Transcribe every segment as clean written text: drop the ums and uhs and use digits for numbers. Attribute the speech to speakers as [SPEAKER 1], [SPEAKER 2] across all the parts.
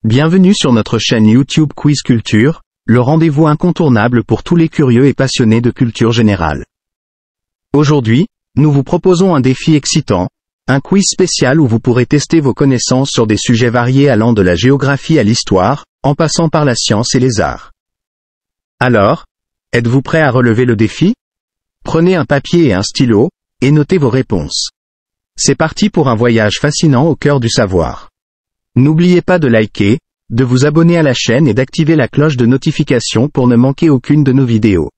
[SPEAKER 1] Bienvenue sur notre chaîne YouTube Quiz Culture, le rendez-vous incontournable pour tous les curieux et passionnés de culture générale. Aujourd'hui, nous vous proposons un défi excitant, un quiz spécial où vous pourrez tester vos connaissances sur des sujets variés allant de la géographie à l'histoire, en passant par la science et les arts. Alors, êtes-vous prêt à relever le défi? Prenez un papier et un stylo, et notez vos réponses. C'est parti pour un voyage fascinant au cœur du savoir. N'oubliez pas de liker, de vous abonner à la chaîne et d'activer la cloche de notification pour ne manquer aucune de nos vidéos.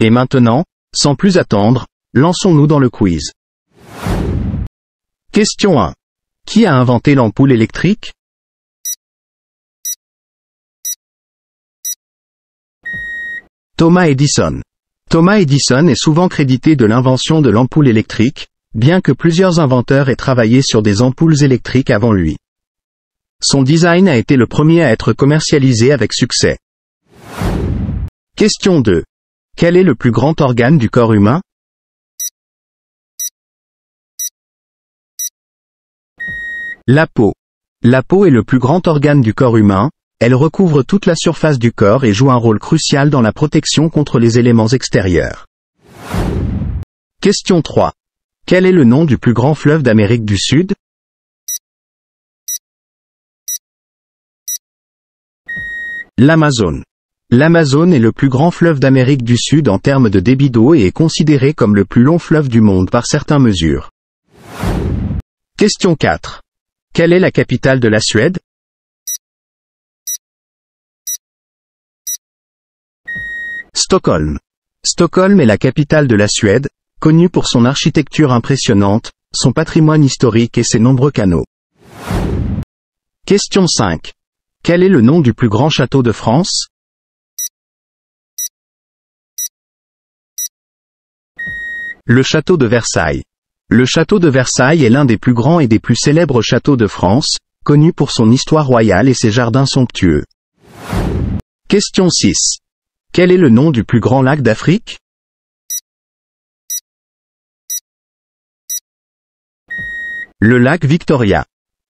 [SPEAKER 1] Et maintenant, sans plus attendre, lançons-nous dans le quiz. Question 1. Qui a inventé l'ampoule électrique? Thomas Edison. Thomas Edison est souvent crédité de l'invention de l'ampoule électrique, bien que plusieurs inventeurs aient travaillé sur des ampoules électriques avant lui. Son design a été le premier à être commercialisé avec succès. Question 2. Quel est le plus grand organe du corps humain? La peau. La peau est le plus grand organe du corps humain, elle recouvre toute la surface du corps et joue un rôle crucial dans la protection contre les éléments extérieurs. Question 3. Quel est le nom du plus grand fleuve d'Amérique du Sud? L'Amazone. L'Amazone est le plus grand fleuve d'Amérique du Sud en termes de débit d'eau et est considéré comme le plus long fleuve du monde par certaines mesures. Question 4. Quelle est la capitale de la Suède? Stockholm. Stockholm est la capitale de la Suède, connue pour son architecture impressionnante, son patrimoine historique et ses nombreux canaux. Question 5. Quel est le nom du plus grand château de France? Le château de Versailles. Le château de Versailles est l'un des plus grands et des plus célèbres châteaux de France, connu pour son histoire royale et ses jardins somptueux. Question 6. Quel est le nom du plus grand lac d'Afrique? Le lac Victoria.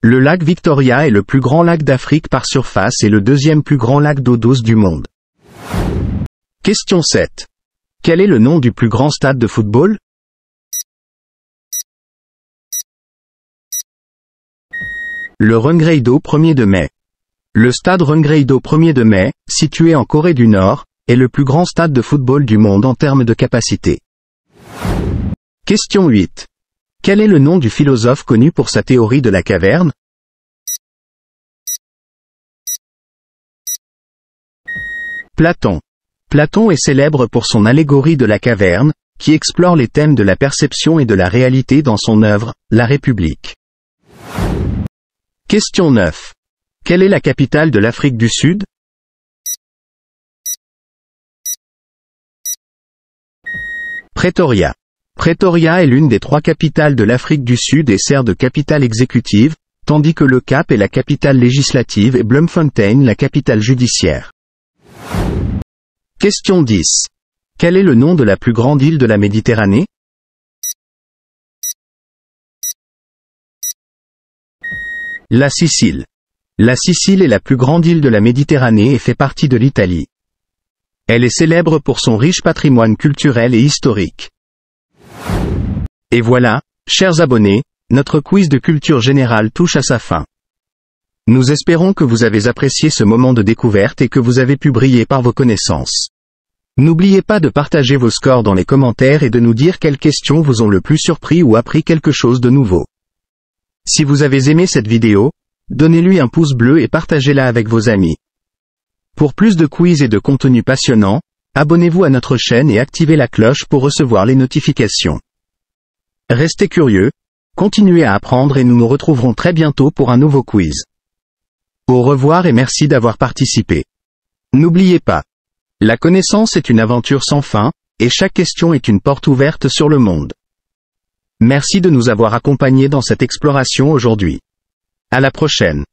[SPEAKER 1] Le lac Victoria est le plus grand lac d'Afrique par surface et le deuxième plus grand lac d'eau douce du monde. Question 7. Quel est le nom du plus grand stade de football? Le Rungredo 1er de mai. Le stade Rungredo 1er de mai, situé en Corée du Nord, est le plus grand stade de football du monde en termes de capacité. Question 8. Quel est le nom du philosophe connu pour sa théorie de la caverne? Platon. Platon est célèbre pour son allégorie de la caverne, qui explore les thèmes de la perception et de la réalité dans son œuvre, La République. Question 9. Quelle est la capitale de l'Afrique du Sud? Pretoria. Pretoria est l'une des 3 capitales de l'Afrique du Sud et sert de capitale exécutive, tandis que le Cap est la capitale législative et Bloemfontein la capitale judiciaire. Question 10. Quel est le nom de la plus grande île de la Méditerranée? La Sicile. La Sicile est la plus grande île de la Méditerranée et fait partie de l'Italie. Elle est célèbre pour son riche patrimoine culturel et historique. Et voilà, chers abonnés, notre quiz de culture générale touche à sa fin. Nous espérons que vous avez apprécié ce moment de découverte et que vous avez pu briller par vos connaissances. N'oubliez pas de partager vos scores dans les commentaires et de nous dire quelles questions vous ont le plus surpris ou appris quelque chose de nouveau. Si vous avez aimé cette vidéo, donnez-lui un pouce bleu et partagez-la avec vos amis. Pour plus de quiz et de contenu passionnant, abonnez-vous à notre chaîne et activez la cloche pour recevoir les notifications. Restez curieux, continuez à apprendre et nous nous retrouverons très bientôt pour un nouveau quiz. Au revoir et merci d'avoir participé. N'oubliez pas, la connaissance est une aventure sans fin, et chaque question est une porte ouverte sur le monde. Merci de nous avoir accompagnés dans cette exploration aujourd'hui. À la prochaine.